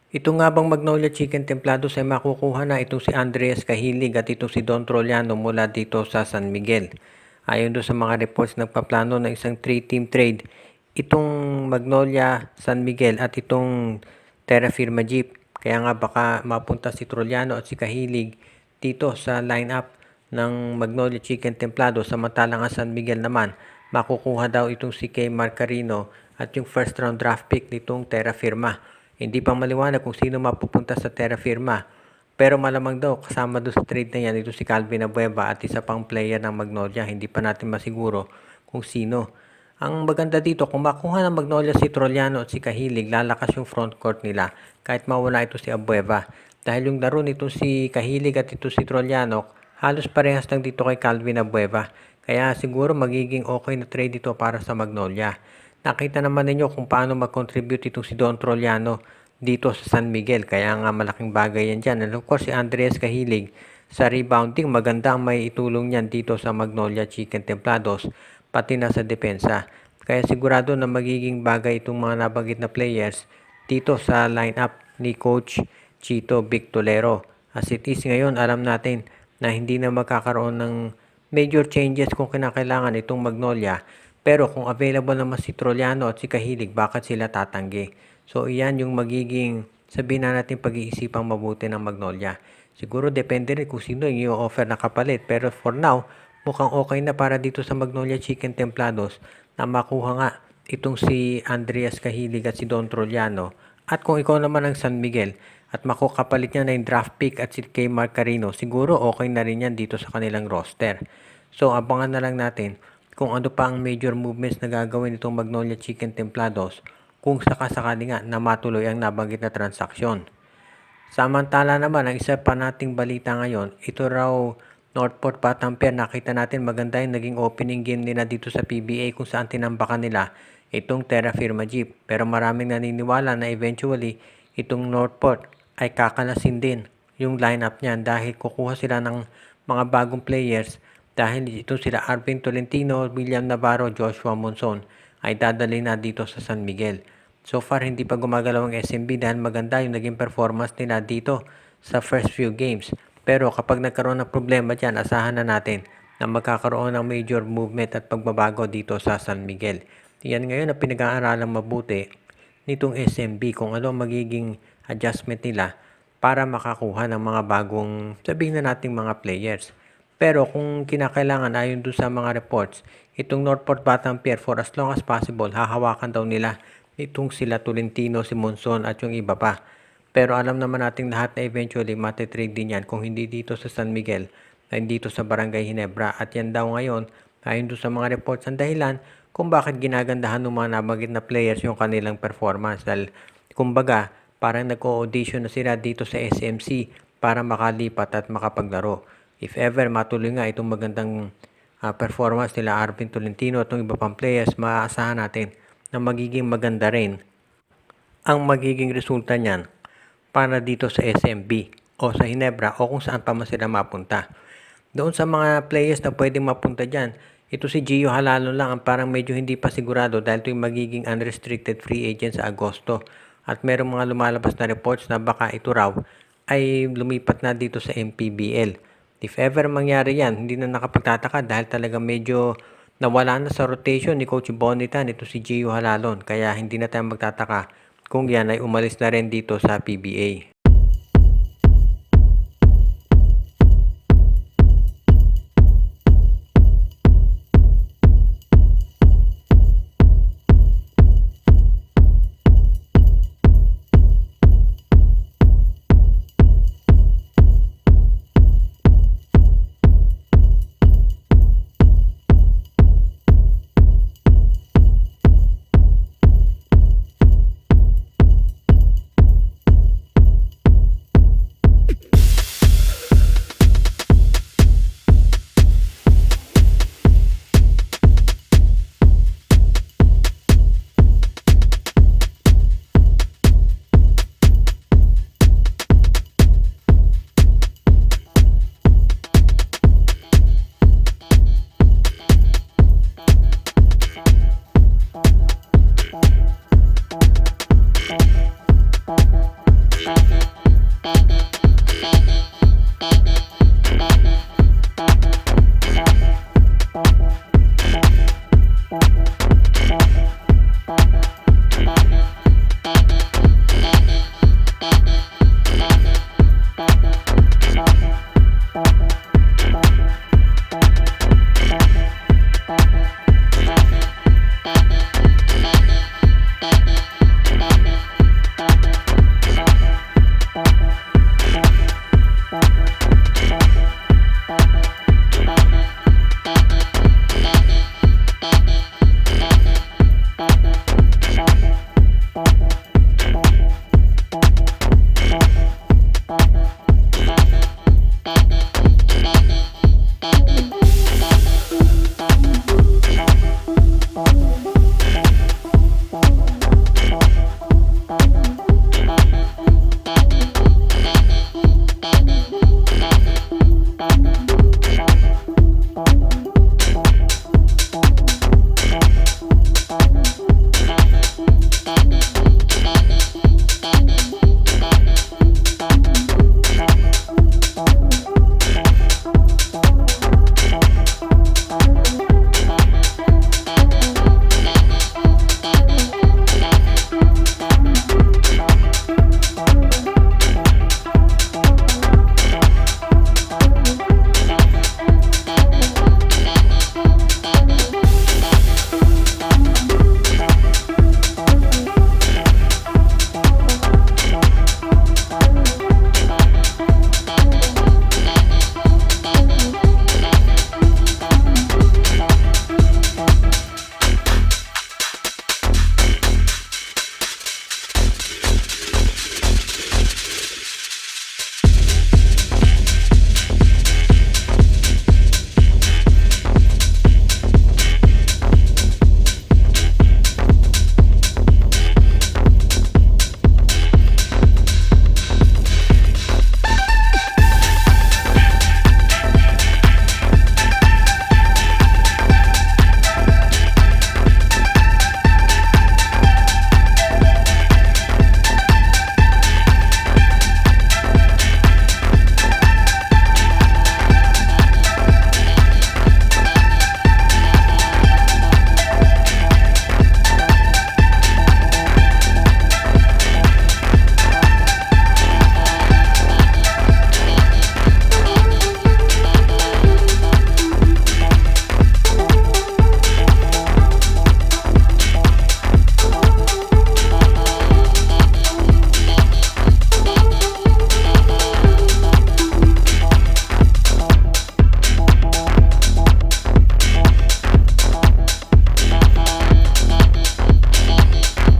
Ito nga bang Magnolia Chicken Templados ay makukuha na itong si Andres Cahilig at itong si Don Troliano mula dito sa San Miguel. Ayon doon sa mga reports, nagpaplano ng isang 3-team trade itong Magnolia San Miguel at itong Terra Firma Jeep. Kaya nga baka mapunta si Troliano at si Cahilig dito sa lineup ng Magnolia Chicken Templado, samantalang ang San Miguel naman makukuha daw itong si Kay Marcarino at yung first round draft pick nitong Terra Firma. Hindi pa maliwanag kung sino mapupunta sa Terra Firma, pero malamang daw kasama doon sa trade na yan ito si Calvin Abueva at isa pang player ng Magnolia. Hindi pa natin masiguro kung sino. Ang maganda dito, kung makuha ng Magnolia si Troliano at si Cahilig, lalakas yung front court nila kahit mawala ito si Abueva. Dahil yung laro nito si Cahilig at ito si Troliano, halos parehas lang dito kay Calvin Abueva. Kaya siguro magiging okay na trade ito para sa Magnolia. Nakita naman ninyo kung paano mag-contribute itong si Don Troliano dito sa San Miguel. Kaya nga malaking bagay yan dyan. And of course, si Andres Cahilig sa rebounding, maganda ang may itulong niyan dito sa Magnolia Chicken Templados, pati na sa depensa. Kaya sigurado na magiging bagay itong mga nabanggit na players dito sa lineup ni Coach Chito Victolero. As it is ngayon, alam natin na hindi na magkakaroon ng major changes kung kinakailangan itong Magnolia. Pero kung available naman si Troliano at si Cahilig, bakit sila tatanggi? So iyan yung magiging, sabihin na natin, pag-iisipang mabuti ng Magnolia. Siguro depende rin kung sino yung i-offer na kapalit. Pero for now, mukhang okay na para dito sa Magnolia Chicken Templados na makuha nga itong si Andreas Cahilig at si Don Troliano. At kung ikaw naman ang San Miguel at makukapalit niya na yung draft pick at si Kay Marcarino, siguro okay na rin yan dito sa kanilang roster. So abangan na lang natin kung ano pa ang major movements na gagawin itong Magnolia Chicken Templados kung sakasakali nga na matuloy ang nabanggit na transaksyon. Samantala naman, ang isa pa nating balita ngayon, ito raw Northport Batampier, nakita natin maganda yung naging opening game nila dito sa PBA kung saan tinambakan nila itong Terra Firma Jeep. Pero maraming naniniwala na eventually itong Northport ay kakalasin din yung lineup niyan dahil kukuha sila ng mga bagong players. Dahil ito sila Arvin Tolentino, William Navarro, Joshua Monson ay dadali na dito sa San Miguel. So far, hindi pa gumagalaw ang SMB dahil maganda yung naging performance nila dito sa first few games. Pero kapag nagkaroon ng problema dyan, asahan na natin na magkakaroon ng major movement at pagbabago dito sa San Miguel. Yan ngayon ang pinag-aaralang mabuti nitong SMB kung ano ang magiging adjustment nila para makakuha ng mga bagong, sabihin na nating mga players. Pero kung kinakailangan ayon doon sa mga reports, itong Northport Batampier for as long as possible, hahawakan daw nila itong sila Tolentino, si Monson at yung iba pa. Pero alam naman nating lahat na eventually matitrade din yan kung hindi dito sa San Miguel, ay dito sa Barangay Ginebra. At yan daw ngayon, ayon doon sa mga reports, ang dahilan kung bakit ginagandahan ng mga nabanggit na players yung kanilang performance. Dahil kumbaga, parang nag-audition na sila dito sa SMC para makalipat at makapaglaro. If ever matuloy nga itong magandang performance nila Arvin Tolentino at itong iba pang players, maaasahan natin na magiging maganda rin ang magiging resulta niyan para dito sa SMB o sa Ginebra o kung saan pa man sila mapunta. Doon sa mga players na pwedeng mapunta dyan, ito si Gio Halalo lang ang parang medyo hindi pa sigurado dahil ito yung magiging unrestricted free agent sa Agosto. At merong mga lumalabas na reports na baka ito raw ay lumipat na dito sa MPBL. If ever mangyari yan, hindi na nakapagtataka dahil talaga medyo nawala na sa rotation ni Coach Bonita nito si Gio Halalon. Kaya hindi na tayo magtataka kung yan ay umalis na rin dito sa PBA.